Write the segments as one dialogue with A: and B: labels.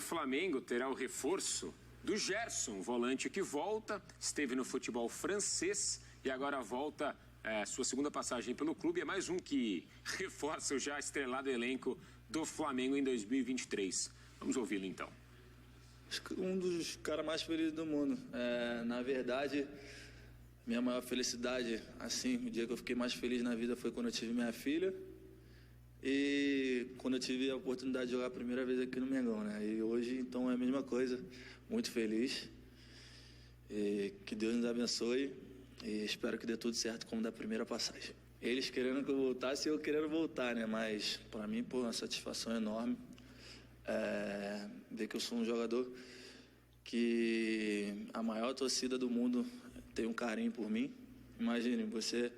A: Flamengo terá o reforço do Gerson, volante que volta, esteve no futebol francês e agora volta sua segunda passagem pelo clube. É mais um que reforça o já estrelado elenco do Flamengo em 2023. Vamos ouvi-lo então.
B: Um dos caras mais felizes do mundo. Na verdade, minha maior felicidade, assim, o dia que eu fiquei mais feliz na vida foi quando eu tive minha filha e quando eu tive a oportunidade de jogar a primeira vez aqui no Mengão, né? E hoje, então, é a mesma coisa. Muito feliz. E que Deus nos abençoe e espero que dê tudo certo como da primeira passagem. Eles querendo que eu voltasse e eu querendo voltar, né? Mas, para mim, pô, uma satisfação enorme. Ver que eu sou um jogador que a maior torcida do mundo tem um carinho por mim. Imagine você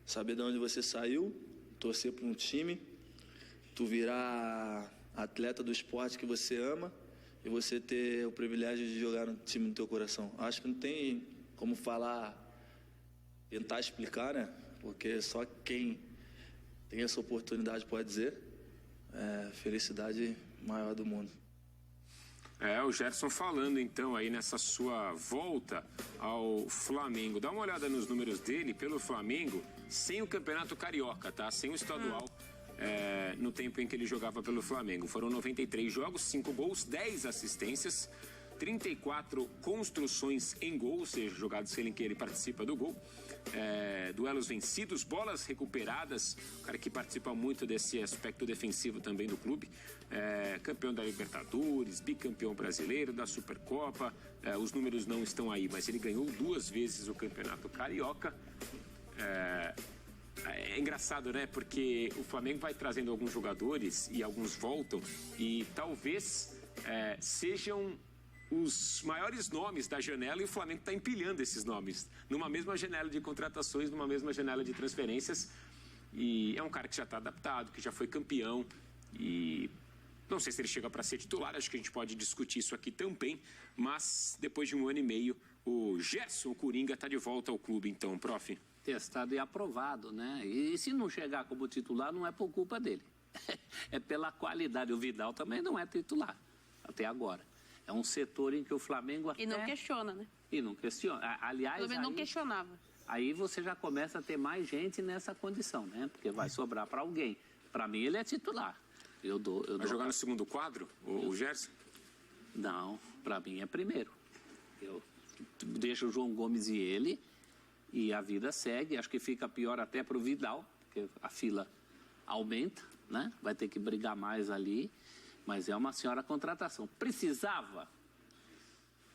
B: saber de onde você saiu, torcer para um time, tu virar atleta do esporte que você ama e você ter o privilégio de jogar no time do teu coração. Acho que não tem como falar, tentar explicar, né? Porque só quem tem essa oportunidade pode dizer. Felicidade maior do mundo.
A: O Gerson falando então aí nessa sua volta ao Flamengo. Dá uma olhada nos números dele pelo Flamengo, sem o Campeonato Carioca, tá? Sem o estadual, no tempo em que ele jogava pelo Flamengo. Foram 93 jogos, 5 gols, 10 assistências, 34 construções em gol, ou seja, jogados em que ele participa do gol. Duelos vencidos, bolas recuperadas, o cara que participa muito desse aspecto defensivo também do clube. Campeão da Libertadores, bicampeão brasileiro, da Supercopa. Os números não estão aí, mas ele ganhou 2 vezes o Campeonato Carioca. É engraçado, né? Porque o Flamengo vai trazendo alguns jogadores e alguns voltam e talvez sejam os maiores nomes da janela e o Flamengo está empilhando esses nomes numa mesma janela de contratações, numa mesma janela de transferências. E é um cara que já está adaptado, que já foi campeão e não sei se ele chega para ser titular, acho que a gente pode discutir isso aqui também, mas depois de 1 ano e meio, o Gerson, o Coringa, está de volta ao clube então, prof.
C: Testado e aprovado, né? E se não chegar como titular, não é por culpa dele. É pela qualidade. O Vidal também não é titular, até agora. É um setor em que o Flamengo até...
D: E não questiona, né?
C: E não questiona. Aliás,
D: pelo menos não questionava.
C: Aí você já começa a ter mais gente nessa condição, né? Porque vai sobrar para alguém. Para mim, ele é titular.
A: Vai jogar no segundo quadro, o Gerson?
C: Não, para mim é primeiro. Eu deixo o João Gomes e ele, e a vida segue. Acho que fica pior até para o Vidal, porque a fila aumenta, né? Vai ter que brigar mais ali. Mas é uma senhora contratação. Precisava?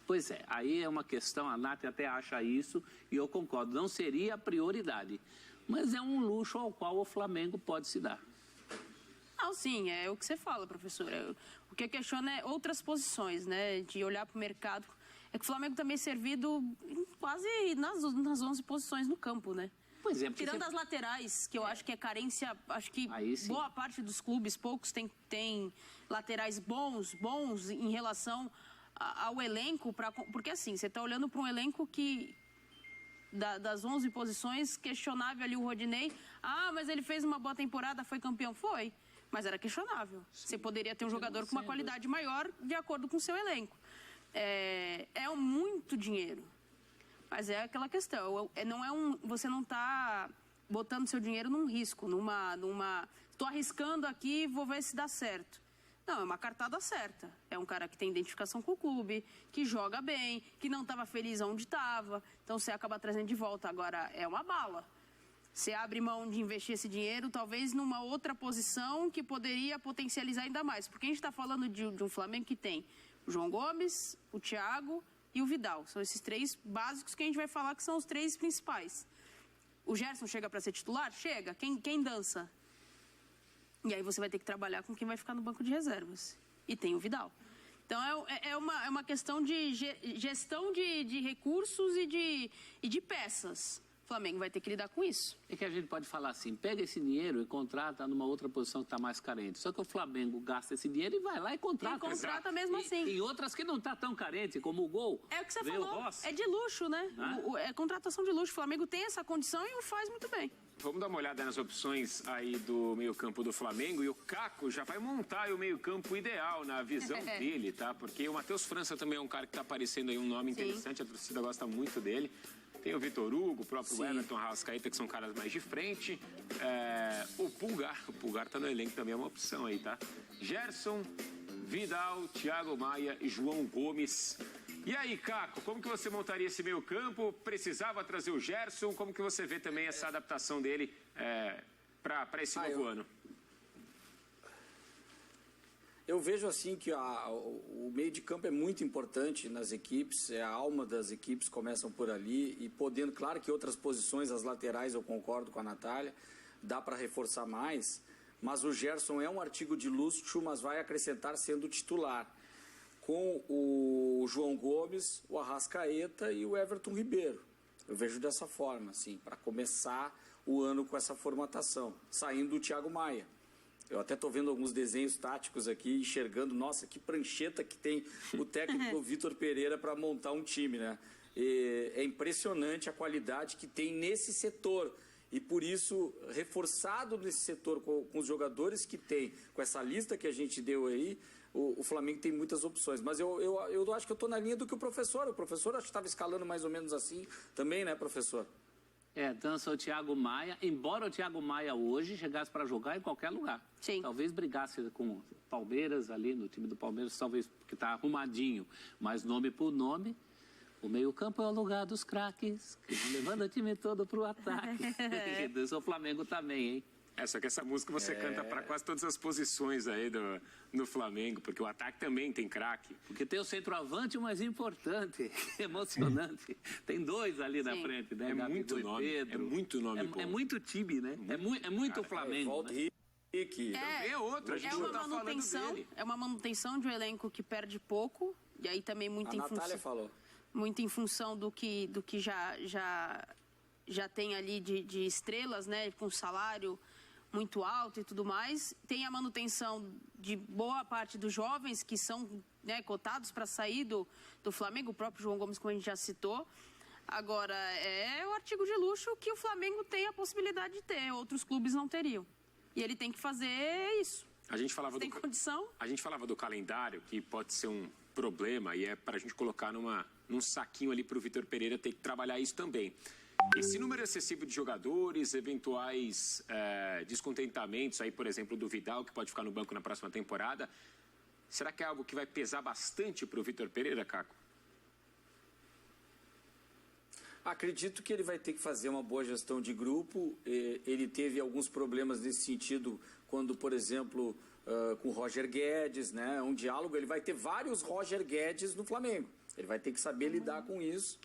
C: Pois é, aí é uma questão, a Nath até acha isso, e eu concordo, não seria a prioridade. Mas é um luxo ao qual o Flamengo pode se dar.
D: Não, sim, é o que você fala, professora. O que eu questiono é outras posições, né? De olhar para o mercado. É que o Flamengo também é servido quase nas 11 posições no campo, né?
C: Pois é,
D: tirando as laterais, que eu acho que é carência, acho que boa parte dos clubes, poucos tem laterais bons em relação ao elenco, porque assim, você está olhando para um elenco que, das 11 posições, questionável ali o Rodinei, mas ele fez uma boa temporada, foi campeão, foi, mas era questionável. Sim. Você poderia ter um jogador com uma qualidade maior de acordo com o seu elenco. É muito dinheiro. Mas é aquela questão, você não está botando seu dinheiro num risco, estou arriscando aqui, vou ver se dá certo. Não, é uma cartada certa. É um cara que tem identificação com o clube, que joga bem, que não estava feliz onde estava, então você acaba trazendo de volta. Agora, é uma bala. Você abre mão de investir esse dinheiro, talvez numa outra posição que poderia potencializar ainda mais. Porque a gente está falando de um Flamengo que tem o João Gomes, o Thiago e o Vidal. São esses 3 básicos que a gente vai falar que são os 3 principais. O Gerson chega para ser titular? Chega. Quem dança? E aí você vai ter que trabalhar com quem vai ficar no banco de reservas. E tem o Vidal. Então é uma questão de gestão de recursos e de peças. Flamengo vai ter que lidar com isso.
C: É que a gente pode falar assim, pega esse dinheiro e contrata numa outra posição que está mais carente. Só que o Flamengo gasta esse dinheiro e vai lá e contrata.
D: E contrata mesmo assim.
C: E outras que não está tão carente, como o Gol.
D: É o que você falou, é de luxo, né? É contratação de luxo. O Flamengo tem essa condição e o faz muito bem.
A: Vamos dar uma olhada nas opções aí do meio-campo do Flamengo. E o Caco já vai montar o meio-campo ideal na visão dele, tá? Porque o Matheus França também é um cara que tá aparecendo aí, um nome interessante. A torcida gosta muito dele. Tem o Vitor Hugo, o próprio Everton, Arrascaeta, que são caras mais de frente. O Pulgar tá no elenco também, é uma opção aí, tá? Gerson, Vidal, Thiago Maia e João Gomes. E aí, Caco, como que você montaria esse meio campo? Precisava trazer o Gerson? Como que você vê também essa adaptação dele para esse novo ano?
E: Eu vejo assim que o meio de campo é muito importante nas equipes, a alma das equipes começam por ali e podendo, claro que outras posições, as laterais, eu concordo com a Natália, dá para reforçar mais, mas o Gerson é um artigo de luxo, mas vai acrescentar sendo titular, com o João Gomes, o Arrascaeta e o Everton Ribeiro. Eu vejo dessa forma, assim, para começar o ano com essa formatação, saindo do Thiago Maia. Eu até estou vendo alguns desenhos táticos aqui, enxergando, nossa, que prancheta que tem o técnico Vitor Pereira para montar um time, né? É impressionante a qualidade que tem nesse setor. E por isso, reforçado nesse setor com os jogadores que tem, com essa lista que a gente deu aí, o Flamengo tem muitas opções. Mas eu acho que eu estou na linha do que o professor acho que estava escalando mais ou menos assim também, né, professor?
C: Dança o Thiago Maia, embora o Thiago Maia hoje chegasse para jogar em qualquer lugar.
D: Sim.
C: Talvez brigasse com o Palmeiras ali, no time do Palmeiras, talvez porque está arrumadinho, mas nome por nome. O meio-campo é o lugar dos craques, que vão levando o time todo pro ataque. O Flamengo também, hein?
A: Só que essa música você canta para quase todas as posições aí no Flamengo, porque o ataque também tem craque.
C: Porque tem o centroavante, o mais importante, emocionante. Tem dois ali na frente, né?
A: Muito nome,
C: Pedro.
A: é muito nome.
C: É muito time, né? É muito Flamengo.
A: Também é outro, a gente não tá falando dele.
D: É uma manutenção de um elenco que perde pouco, e aí também muito em
E: Natália falou.
D: Muito em função do que já tem ali de estrelas, né? Com salário muito alto e tudo mais. Tem a manutenção de boa parte dos jovens que são, né, cotados para sair do Flamengo, o próprio João Gomes, como a gente já citou. Agora, é o artigo de luxo que o Flamengo tem a possibilidade de ter, outros clubes não teriam. E ele tem que fazer isso.
A: A gente falava
D: tem condição?
A: A gente falava do calendário, que pode ser um problema, e é para a gente colocar num saquinho ali para o Vitor Pereira ter que trabalhar isso também. Esse número excessivo de jogadores, eventuais descontentamentos aí, por exemplo, do Vidal, que pode ficar no banco na próxima temporada, será que é algo que vai pesar bastante para o Vitor Pereira, Caco?
E: Acredito que ele vai ter que fazer uma boa gestão de grupo. Ele teve alguns problemas nesse sentido quando, por exemplo, com o Roger Guedes, né? Um diálogo, ele vai ter vários Roger Guedes no Flamengo. Ele vai ter que saber lidar com isso,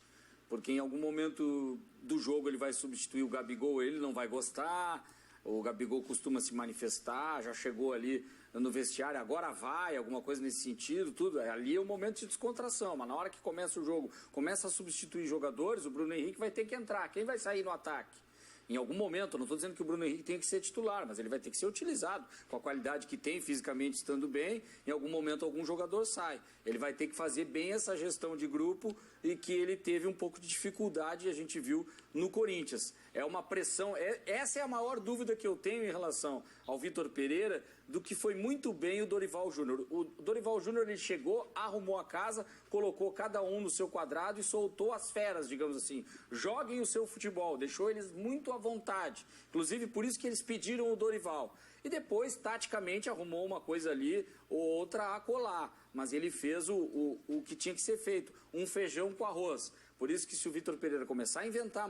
E: porque em algum momento do jogo ele vai substituir o Gabigol, ele não vai gostar, o Gabigol costuma se manifestar, já chegou ali no vestiário, agora vai, alguma coisa nesse sentido, tudo. Ali é um momento de descontração, mas na hora que começa o jogo, começa a substituir jogadores, o Bruno Henrique vai ter que entrar. Quem vai sair no ataque? Em algum momento, eu não estou dizendo que o Bruno Henrique tem que ser titular, mas ele vai ter que ser utilizado com a qualidade que tem, fisicamente estando bem. Em algum momento, algum jogador sai. Ele vai ter que fazer bem essa gestão de grupo e que ele teve um pouco de dificuldade, a gente viu no Corinthians. É uma pressão, essa é a maior dúvida que eu tenho em relação ao Vitor Pereira, do que foi muito bem o Dorival Júnior. O Dorival Júnior, ele chegou, arrumou a casa, colocou cada um no seu quadrado e soltou as feras, digamos assim. Joguem o seu futebol, deixou eles muito à vontade. Inclusive, por isso que eles pediram o Dorival. E depois, taticamente, arrumou uma coisa ali ou outra a colar. Mas ele fez o que tinha que ser feito, um feijão com arroz. Por isso que se o Vitor Pereira começar a inventar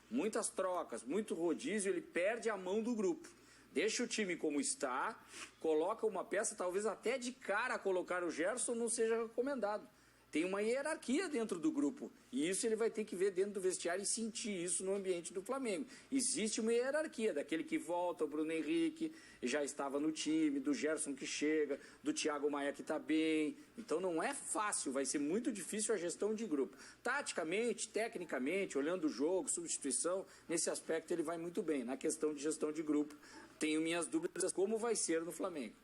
E: muitas trocas, muito rodízio, ele perde a mão do grupo. Deixa o time como está, coloca uma peça, talvez até de cara colocar o Gerson não seja recomendado. tem uma hierarquia dentro do grupo. E isso ele vai ter que ver dentro do vestiário e sentir isso no ambiente do Flamengo. Existe uma hierarquia daquele que volta, o Bruno Henrique já estava no time, do Gerson que chega, do Thiago Maia que está bem. Então não é fácil, vai ser muito difícil a gestão de grupo. Taticamente, tecnicamente, olhando o jogo, substituição, nesse aspecto ele vai muito bem. Na questão de gestão de grupo, tenho minhas dúvidas como vai ser no Flamengo.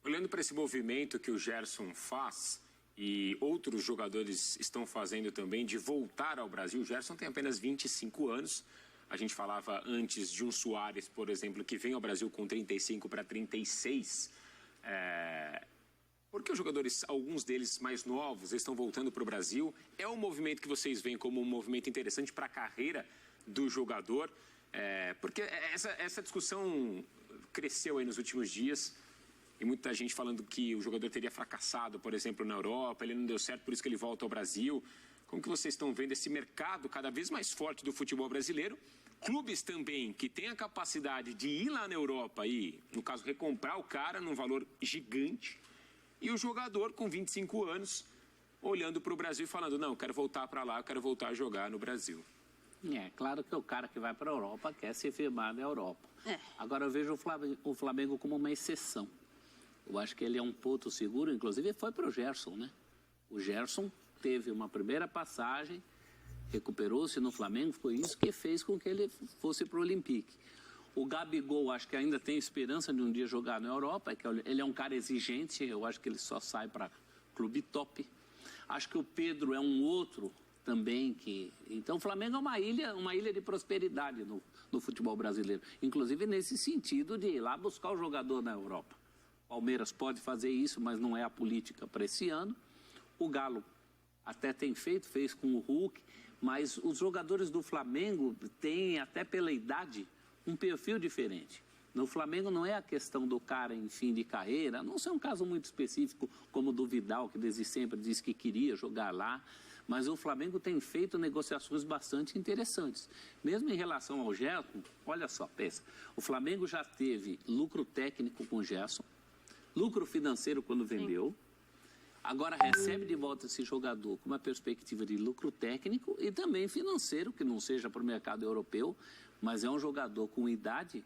A: Olhando para esse movimento que o Gerson faz e outros jogadores estão fazendo também de voltar ao Brasil, o Gerson tem apenas 25 anos. A gente falava antes de um Suárez, por exemplo, que vem ao Brasil com 35 para 36. Porque os jogadores, alguns deles mais novos, estão voltando para o Brasil. É um movimento que vocês veem como um movimento interessante para a carreira do jogador. Porque essa discussão cresceu aí nos últimos dias. E muita gente falando que o jogador teria fracassado, por exemplo, na Europa, ele não deu certo, por isso que ele volta ao Brasil. Como que vocês estão vendo esse mercado cada vez mais forte do futebol brasileiro? Clubes também que têm a capacidade de ir lá na Europa e, no caso, recomprar o cara num valor gigante. E o jogador com 25 anos olhando para o Brasil e falando, não, eu quero voltar para lá, eu quero voltar a jogar no Brasil.
C: Claro que o cara que vai para a Europa quer se firmar na Europa. Agora eu vejo o Flamengo como uma exceção. Eu acho que ele é um ponto seguro, inclusive foi para o Gerson, né? O Gerson teve uma primeira passagem, recuperou-se no Flamengo, foi isso que fez com que ele fosse para o Olympique. O Gabigol, acho que ainda tem esperança de um dia jogar na Europa, ele é um cara exigente, eu acho que ele só sai para clube top. Acho que o Pedro é um outro também que... Então o Flamengo é uma ilha de prosperidade no futebol brasileiro, inclusive nesse sentido de ir lá buscar o jogador na Europa. Palmeiras pode fazer isso, mas não é a política para esse ano. O Galo até fez com o Hulk, mas os jogadores do Flamengo têm, até pela idade, um perfil diferente. No Flamengo não é a questão do cara em fim de carreira, a não ser um caso muito específico como o do Vidal, que desde sempre disse que queria jogar lá, mas o Flamengo tem feito negociações bastante interessantes. Mesmo em relação ao Gerson, olha só, pensa, o Flamengo já teve lucro técnico com o Gerson, lucro financeiro quando vendeu, agora recebe de volta esse jogador com uma perspectiva de lucro técnico e também financeiro, que não seja para o mercado europeu, mas é um jogador com idade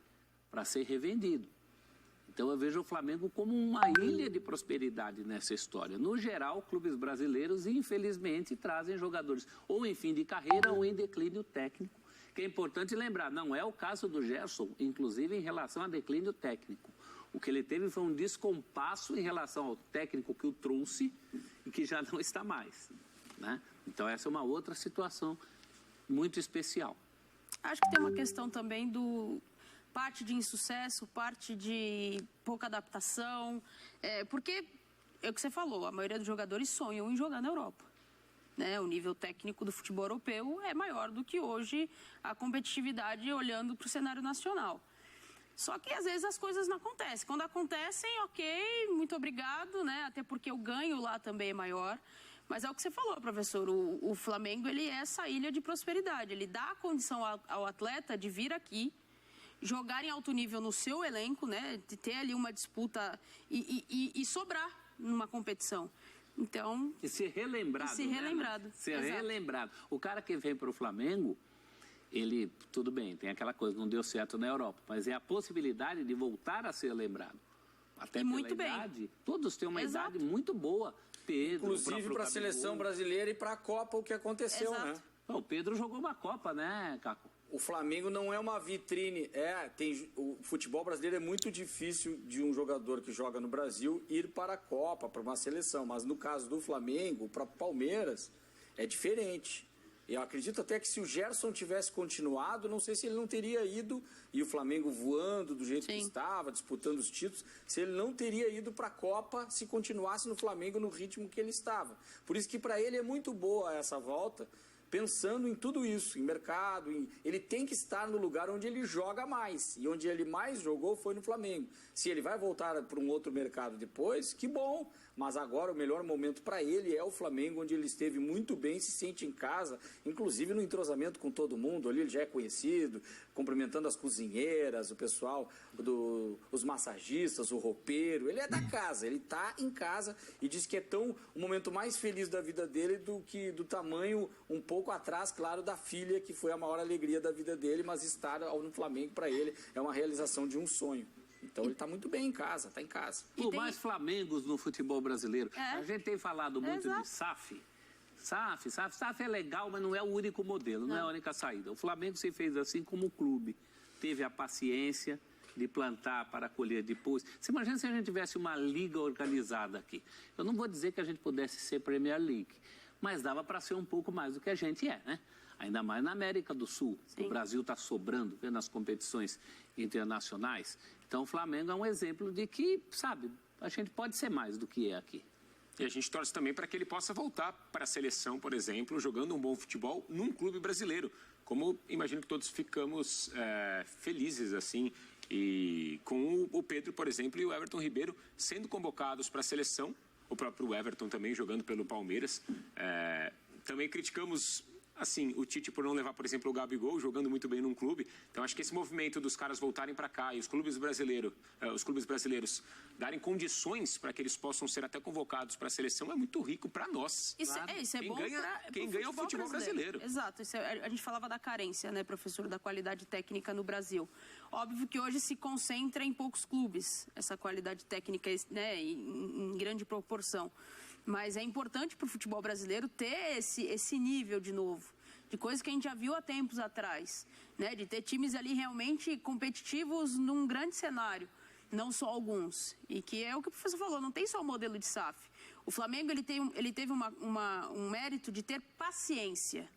C: para ser revendido. Então eu vejo o Flamengo como uma ilha de prosperidade nessa história. No geral, clubes brasileiros, infelizmente, trazem jogadores ou em fim de carreira ou em declínio técnico, que é importante lembrar, não é o caso do Gerson, inclusive em relação a declínio técnico. O que ele teve foi um descompasso em relação ao técnico que o trouxe e que já não está mais, né? Então essa é uma outra situação muito especial.
D: Acho que tem uma questão também do parte de insucesso, parte de pouca adaptação, porque é o que você falou, a maioria dos jogadores sonham em jogar na Europa. Né? O nível técnico do futebol europeu é maior do que hoje a competitividade olhando para o cenário nacional. Só que às vezes as coisas não acontecem. Quando acontecem, ok, muito obrigado, né? Até porque o ganho lá também é maior. Mas é o que você falou, professor, o Flamengo ele é essa ilha de prosperidade. Ele dá a condição ao atleta de vir aqui, jogar em alto nível no seu elenco, né? De ter ali uma disputa e sobrar numa competição. Então...
C: E ser relembrado.
D: E ser relembrado.
C: Né? Ser relembrado. O cara que vem para o Flamengo... Ele, tudo bem, tem aquela coisa, não deu certo na Europa, mas é a possibilidade de voltar a ser lembrado. Até
D: e muito
C: pela idade, todos têm uma idade muito boa. Pedro,
E: inclusive para a seleção brasileira e para a Copa, o que aconteceu, né?
C: O Pedro jogou uma Copa, né, Caco?
E: O Flamengo não é uma vitrine. O futebol brasileiro é muito difícil de um jogador que joga no Brasil ir para a Copa, para uma seleção. Mas no caso do Flamengo, para Palmeiras, é diferente. Eu acredito até que se o Gerson tivesse continuado, não sei se ele não teria ido, e o Flamengo voando do jeito que estava, disputando os títulos, se ele não teria ido para a Copa se continuasse no Flamengo no ritmo que ele estava. Por isso que para ele é muito boa essa volta, pensando em tudo isso, em mercado, ele tem que estar no lugar onde ele joga mais, e onde ele mais jogou foi no Flamengo. Se ele vai voltar para um outro mercado depois, que bom, mas agora o melhor momento para ele é o Flamengo, onde ele esteve muito bem, se sente em casa, inclusive no entrosamento com todo mundo, ali ele já é conhecido, cumprimentando as cozinheiras, o pessoal, os massagistas, o roupeiro, ele é da casa, ele está em casa e diz que é o momento mais feliz da vida dele do tamanho um pouco atrás, claro, da filha, que foi a maior alegria da vida dele, mas estar no Flamengo para ele é uma realização de um sonho. Então ele está muito bem em casa, está em casa.
C: Por mais Flamengos no futebol brasileiro. A gente tem falado muito de SAF. SAF é legal, mas não é o único modelo, não é a única saída. O Flamengo se fez assim como clube. Teve a paciência de plantar para colher depois. Você imagina se a gente tivesse uma liga organizada aqui. Eu não vou dizer que a gente pudesse ser Premier League, mas dava para ser um pouco mais do que a gente é, né? Ainda mais na América do Sul. Sim. O Brasil está sobrando nas competições internacionais. Então o Flamengo é um exemplo de que, sabe, a gente pode ser mais do que é aqui.
A: E a gente torce também para que ele possa voltar para a seleção, por exemplo, jogando um bom futebol num clube brasileiro. Como imagino que todos ficamos felizes, assim, e com o Pedro, por exemplo, e o Everton Ribeiro sendo convocados para a seleção, o próprio Everton também jogando pelo Palmeiras. Também criticamos, assim, o Tite por não levar, por exemplo, o Gabigol jogando muito bem num clube. Então acho que esse movimento dos caras voltarem para cá e os clubes brasileiros darem condições para que eles possam ser até convocados para a seleção é muito rico para nós.
D: Isso é bom
A: quem ganha é o futebol brasileiro.
D: Exato. A gente falava da carência, né, professor, da qualidade técnica no Brasil. Óbvio que hoje se concentra em poucos clubes essa qualidade técnica, né, em grande proporção. Mas é importante para o futebol brasileiro ter esse nível de novo, de coisa que a gente já viu há tempos atrás, né? De ter times ali realmente competitivos num grande cenário, não só alguns. E que é o que o professor falou, não tem só o modelo de SAF. O Flamengo ele teve um mérito de ter paciência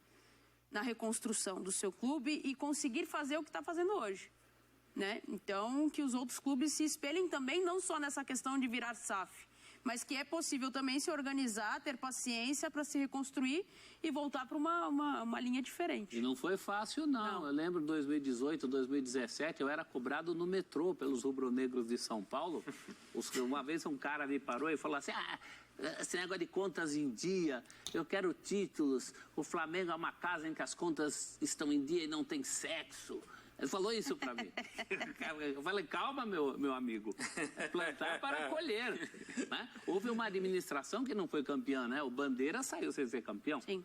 D: na reconstrução do seu clube e conseguir fazer o que está fazendo hoje, né? Então, que os outros clubes se espelhem também, não só nessa questão de virar SAF, mas que é possível também se organizar, ter paciência para se reconstruir e voltar para uma linha diferente.
C: E não foi fácil, não. Eu lembro de 2018, 2017, eu era cobrado no metrô pelos rubro-negros de São Paulo. Uma vez um cara me parou e falou assim, esse negócio de contas em dia, eu quero títulos, o Flamengo é uma casa em que as contas estão em dia e não tem sexo. Ele falou isso para mim. Eu falei, calma, meu amigo. Plantar para colher. Né? Houve uma administração que não foi campeã, né? O Bandeira saiu sem ser campeão.
D: Sim.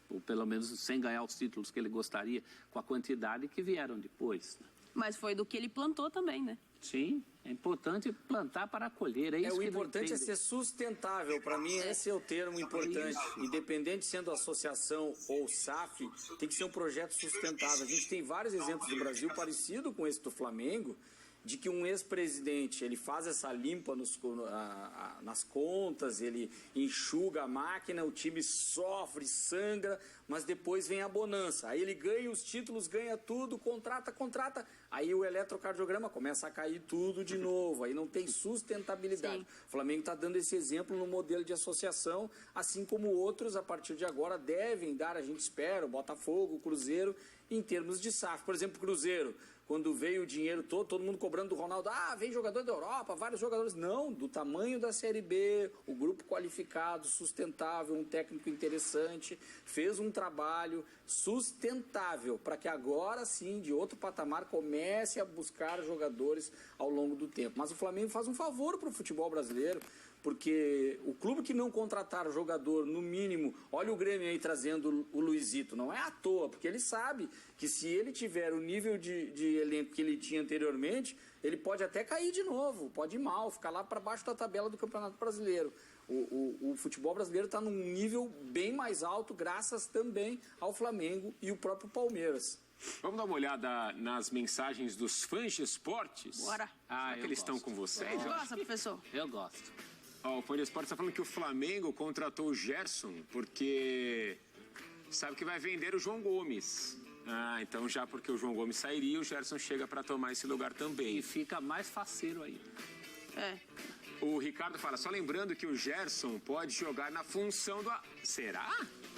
C: Ou pelo menos sem ganhar os títulos que ele gostaria, com a quantidade que vieram depois. Né?
D: Mas foi do que ele plantou também, né?
C: Sim, é importante plantar para colher.
E: O importante é ser sustentável. Para mim, esse é o termo importante. Independente sendo associação ou SAF, tem que ser um projeto sustentável. A gente tem vários exemplos do Brasil parecido com esse do Flamengo, de que um ex-presidente ele faz essa limpa nas contas, ele enxuga a máquina, o time sofre, sangra, mas depois vem a bonança. Aí ele ganha os títulos, ganha tudo, contrata, aí o eletrocardiograma começa a cair tudo de novo, aí não tem sustentabilidade. Sim. O Flamengo está dando esse exemplo no modelo de associação, assim como outros, a partir de agora, devem dar, a gente espera, o Botafogo, o Cruzeiro, em termos de SAF. Por exemplo, o Cruzeiro, quando veio o dinheiro todo mundo cobrando do Ronaldo, vem jogador da Europa, vários jogadores. Não, do tamanho da Série B, o grupo qualificado, sustentável, um técnico interessante, fez um trabalho sustentável para que agora sim, de outro patamar, comece a buscar jogadores ao longo do tempo. Mas o Flamengo faz um favor para o futebol brasileiro, porque o clube que não contratar o jogador, no mínimo, olha o Grêmio aí trazendo o Luizito, não é à toa, porque ele sabe que se ele tiver o nível de elenco que ele tinha anteriormente, ele pode até cair de novo, pode ir mal, ficar lá para baixo da tabela do Campeonato Brasileiro. O futebol brasileiro está num nível bem mais alto, graças também ao Flamengo e o próprio Palmeiras.
A: Vamos dar uma olhada nas mensagens dos fãs de esportes?
D: Bora.
A: Será que eles estão com vocês?
D: Você gosta, professor?
C: Eu gosto.
A: O Fã de Esportes está falando que o Flamengo contratou o Gerson porque sabe que vai vender o João Gomes. Então já porque o João Gomes sairia, o Gerson chega para tomar esse lugar também.
C: E fica mais faceiro aí.
A: O Ricardo fala, só lembrando que o Gerson pode jogar na função do... Será?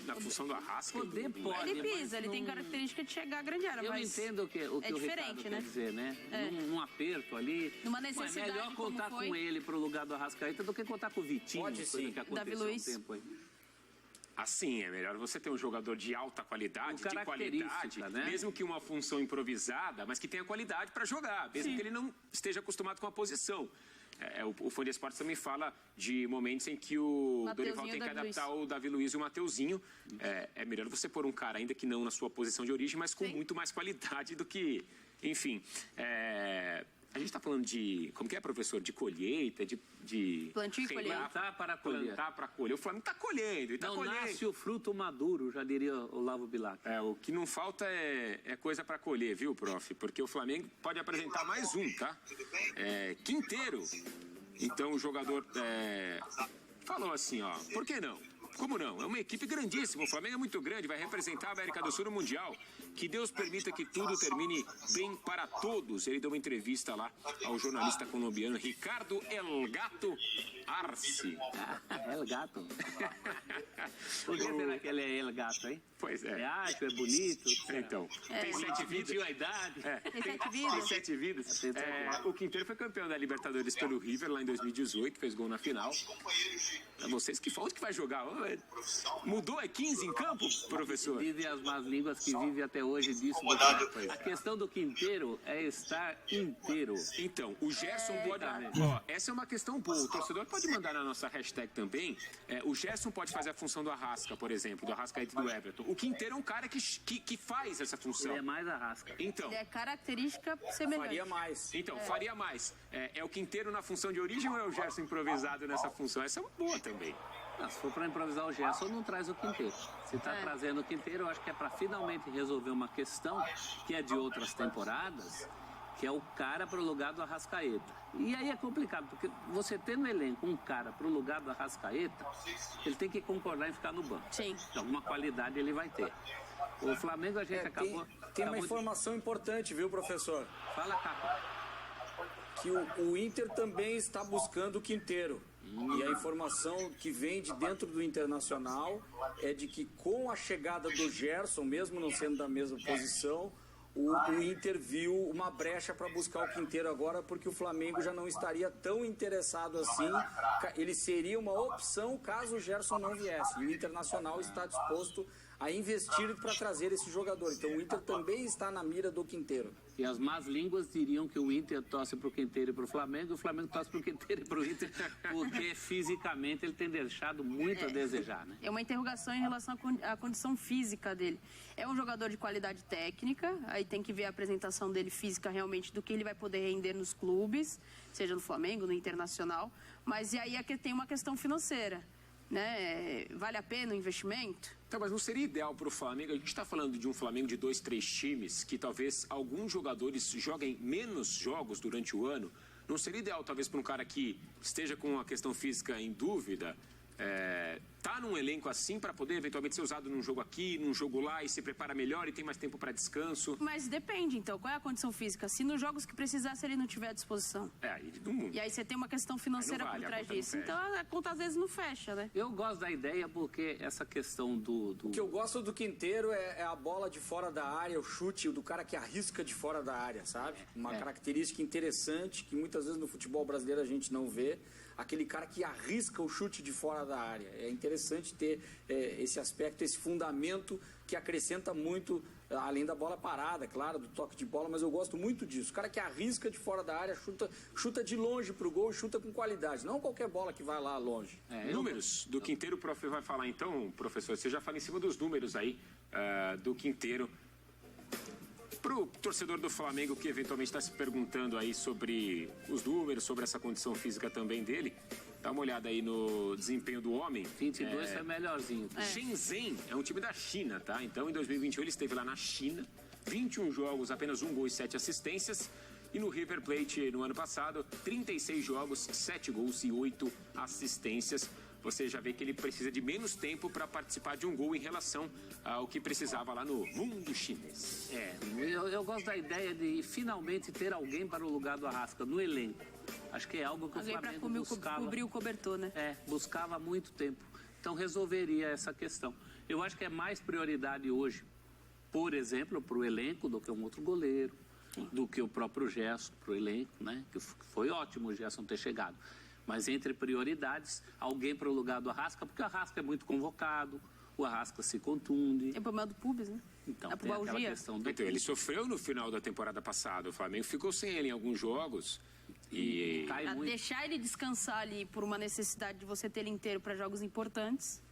A: na função do Arrasca.
C: Poder pode.
D: Ele pisa, ele tem característica de chegar à grande área, mas
C: eu entendo o que o Ricardo quer dizer, né? Num aperto ali.
D: Numa necessidade,
C: é melhor contar com ele pro lugar do Arrascaeta do que contar com o Vitinho.
E: Pode sim.
C: Que aconteceu
D: Davi Luiz.
C: um tempo aí.
A: Assim, é melhor você ter um jogador de alta qualidade, de qualidade,
C: né?
A: Mesmo que uma função improvisada, mas que tenha qualidade para jogar, mesmo que ele não esteja acostumado com a posição. O Fã de Esportes também fala de momentos em que o Dorival tem que adaptar o Davi Luiz e o Mateuzinho. É melhor você pôr um cara, ainda que não na sua posição de origem, mas com muito mais qualidade do que... Enfim, a gente está falando de... Como que é, professor? De colheita, de
D: plantio e colher.
C: Plantar para colher.
A: Plantar para colher. O Flamengo está colhendo.
C: Não nasce o fruto maduro, já diria o Olavo Bilac.
A: O que não falta é coisa para colher, viu, prof? Porque o Flamengo pode apresentar mais um, tá? Quinteiro. Então o jogador falou assim, ó, por que não? Como não? É uma equipe grandíssima. O Flamengo é muito grande, vai representar a América do Sul no Mundial. Que Deus permita que tudo termine bem para todos. Ele deu uma entrevista lá ao jornalista colombiano Ricardo El Gato Arce.
C: El Gato. Por que será que ele é El Gato, hein?
A: Pois é.
C: É ágil, é bonito.
A: Então, tem 7 vidas.
C: A idade.
D: Tem 7 vidas.
A: Tem 7 vidas. O Quinteiro foi campeão da Libertadores pelo River lá em 2018, fez gol na final. Vocês que falam que vai jogar. Mudou 15 em campo, professor?
C: Dizem as más línguas que vivem até hoje disso. A questão do Quinteiro é estar inteiro.
A: Então, o Gerson pode... essa é uma questão boa. O torcedor pode mandar na nossa hashtag também. O Gerson pode fazer a função do Arrasca, por exemplo, do Arrascaeta e do Everton. O Quinteiro é um cara que faz essa função.
C: Ele é mais Arrasca.
A: Então,
D: Ele é característica semelhante.
E: Faria mais.
A: Então, faria mais. É o Quinteiro na função de origem ou é o Gerson improvisado nessa função? Essa é uma boa também.
C: Não, se for para improvisar o Gerson, não traz o Quinteiro. Se está trazendo o Quinteiro, eu acho que é para finalmente resolver uma questão que é de outras temporadas, que é o cara para o lugar do Arrascaeta. E aí é complicado, porque você ter no elenco um cara para o lugar do Arrascaeta, ele tem que concordar em ficar no banco.
D: Sim.
C: Então, alguma qualidade ele vai ter. O Flamengo, a gente acabou...
E: Tem uma informação importante, viu, professor?
C: Fala, Caco.
E: Que o Inter também está buscando o Quinteiro. E a informação que vem de dentro do Internacional é de que com a chegada do Gerson, mesmo não sendo da mesma posição, o Inter viu uma brecha para buscar o Quinteiro agora, porque o Flamengo já não estaria tão interessado assim. Ele seria uma opção caso o Gerson não viesse. E o Internacional está disposto a investir para trazer esse jogador. Então o Inter também está na mira do Quinteiro.
C: E as más línguas diriam que o Inter torce para o Quinteiro e para o Flamengo, e o Flamengo torce para o Quinteiro e para o Inter, porque fisicamente ele tem deixado muito a desejar, né?
D: É uma interrogação em relação à condição física dele. É um jogador de qualidade técnica, aí tem que ver a apresentação dele física realmente do que ele vai poder render nos clubes, seja no Flamengo, no Internacional, mas e aí é que tem uma questão financeira, né? Vale a pena o investimento?
A: Então, mas não seria ideal para o Flamengo? A gente está falando de um Flamengo de 2, 3 times, que talvez alguns jogadores joguem menos jogos durante o ano. Não seria ideal, talvez, para um cara que esteja com a questão física em dúvida, tá num elenco assim para poder eventualmente ser usado num jogo aqui, num jogo lá e se prepara melhor e tem mais tempo para descanso?
D: Mas depende, então. Qual é a condição física? Se nos jogos que precisasse ele não tiver à disposição. E aí você tem uma questão financeira por trás disso. Então a conta às vezes não fecha, né?
C: Eu gosto da ideia porque essa questão do...
E: O que eu gosto do Quinteiro é a bola de fora da área, o chute do cara que arrisca de fora da área, sabe? Uma característica interessante que muitas vezes no futebol brasileiro a gente não vê. Aquele cara que arrisca o chute de fora da área. É interessante ter esse aspecto, esse fundamento que acrescenta muito, além da bola parada, claro, do toque de bola, mas eu gosto muito disso. O cara que arrisca de fora da área, chuta de longe pro gol, chuta com qualidade. Não qualquer bola que vai lá longe.
A: Números do Quinteiro, o prof vai falar então, professor. Você já fala em cima dos números aí do Quinteiro. Para o torcedor do Flamengo que eventualmente está se perguntando aí sobre os números, sobre essa condição física também dele, dá uma olhada aí no desempenho do homem.
C: 22 é melhorzinho.
A: Shenzhen é um time da China, tá? Então, em 2021, ele esteve lá na China, 21 jogos, apenas 1 gol e 7 assistências. E no River Plate, no ano passado, 36 jogos, 7 gols e 8 assistências. Você já vê que ele precisa de menos tempo para participar de um gol em relação ao que precisava lá no mundo chinês.
C: Eu gosto da ideia de finalmente ter alguém para o lugar do Arrasca no elenco. Acho que é algo que o Flamengo buscava.
D: Alguém para cobrir o cobertor, né?
C: Buscava há muito tempo. Então resolveria essa questão. Eu acho que é mais prioridade hoje, por exemplo, para o elenco do que um outro goleiro, do que o próprio Gerson para o elenco, né? Que foi ótimo o Gerson ter chegado. Mas entre prioridades, alguém para o lugar do Arrasca, porque o Arrasca é muito convocado, o Arrasca se contunde.
D: É o problema do Pubis, né?
C: Então, tem aquela questão do...
A: Então, ele sofreu no final da temporada passada. O Flamengo ficou sem ele em alguns jogos. E
D: deixar ele descansar ali por uma necessidade de você ter ele inteiro para jogos importantes.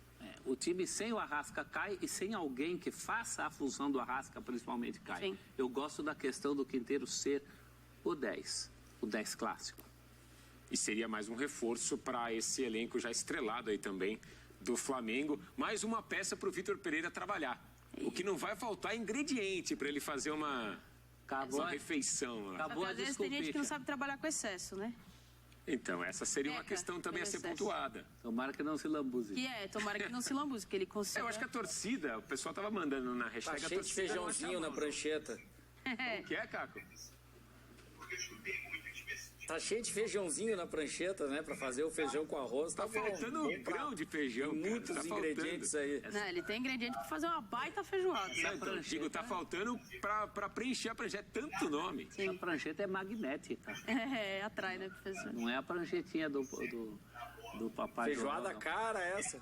C: O time sem o Arrasca cai e sem alguém que faça a função do Arrasca principalmente cai.
D: Sim.
C: Eu gosto da questão do Quinteiro ser o 10 clássico.
A: E seria mais um reforço para esse elenco já estrelado aí também do Flamengo. Mais uma peça para o Vitor Pereira trabalhar. O que não vai faltar é ingrediente para ele fazer uma refeição.
C: Acabou
D: às vezes tem gente que não sabe trabalhar com excesso, né?
A: Então, essa seria uma questão também a ser pontuada.
C: Tomara que não se lambuze.
D: Tomara que não se lambuze, que ele consiga.
A: Eu acho que a torcida, o pessoal tava mandando na hashtag...
E: Tá cheio de feijãozinho na prancheta.
A: O que é, Caco?
E: Tá cheio de feijãozinho na prancheta, né? Pra fazer o feijão com arroz.
A: Tá faltando um grão de feijão,
E: muitos ingredientes aí.
D: Não, ele tem ingrediente pra fazer uma baita feijoada.
A: Então, digo, tá faltando pra preencher a prancheta. Tanto nome.
C: Sim. A prancheta é magnética.
D: Atrai, né, professor?
C: Não é a pranchetinha do papai.
E: Feijoada cara essa.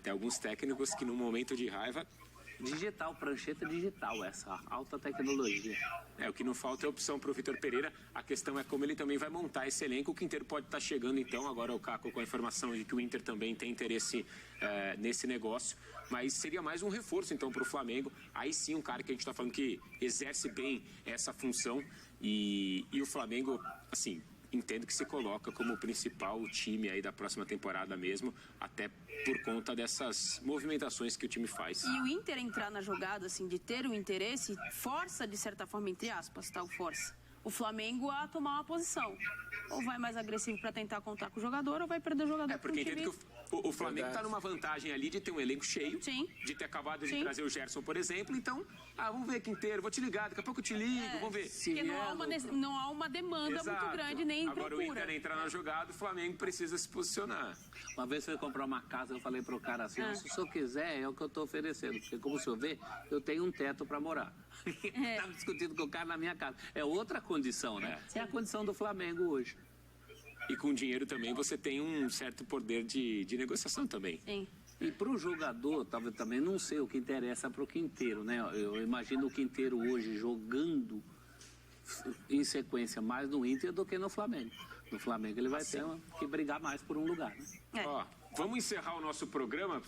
A: Tem alguns técnicos que no momento de raiva...
C: Digital, prancheta digital, essa alta tecnologia.
A: O que não falta é opção para o Vitor Pereira. A questão é como ele também vai montar esse elenco. O Quinteiro pode estar chegando, então, agora o Caco com a informação de que o Inter também tem interesse nesse negócio. Mas seria mais um reforço, então, para o Flamengo. Aí sim, um cara que a gente está falando que exerce bem essa função. E o Flamengo, assim... entendo que se coloca como o principal time aí da próxima temporada mesmo, até por conta dessas movimentações que o time faz.
D: E o Inter entrar na jogada, assim, de ter o interesse, força, de certa forma, entre aspas, tá? O força. O Flamengo a tomar uma posição. Ou vai mais agressivo para tentar contar com o jogador, ou vai perder o jogador.
A: Porque entendo que o Flamengo está numa vantagem ali de ter um elenco cheio, de ter acabado de trazer o Gerson, por exemplo. Então, vamos ver, Quinteiro, vou te ligar, daqui a pouco eu te ligo, vamos ver.
D: Porque não há uma demanda muito grande, nem
A: agora
D: procura.
A: O Inter entrar na jogada, o Flamengo precisa se posicionar.
C: Uma vez eu fui comprar uma casa, eu falei pro cara assim, se o senhor quiser, é o que eu estou oferecendo. Porque como o senhor vê, eu tenho um teto para morar. Estava discutindo com o cara na minha casa. É outra condição, né? É a condição do Flamengo hoje.
A: E com dinheiro também você tem um certo poder de negociação também.
D: Sim.
C: E para o jogador, talvez também não sei o que interessa para o Quinteiro, né? Eu imagino o Quinteiro hoje jogando em sequência mais no Inter do que no Flamengo. No Flamengo ele vai ter que brigar mais por um lugar, né?
A: Vamos encerrar o nosso programa.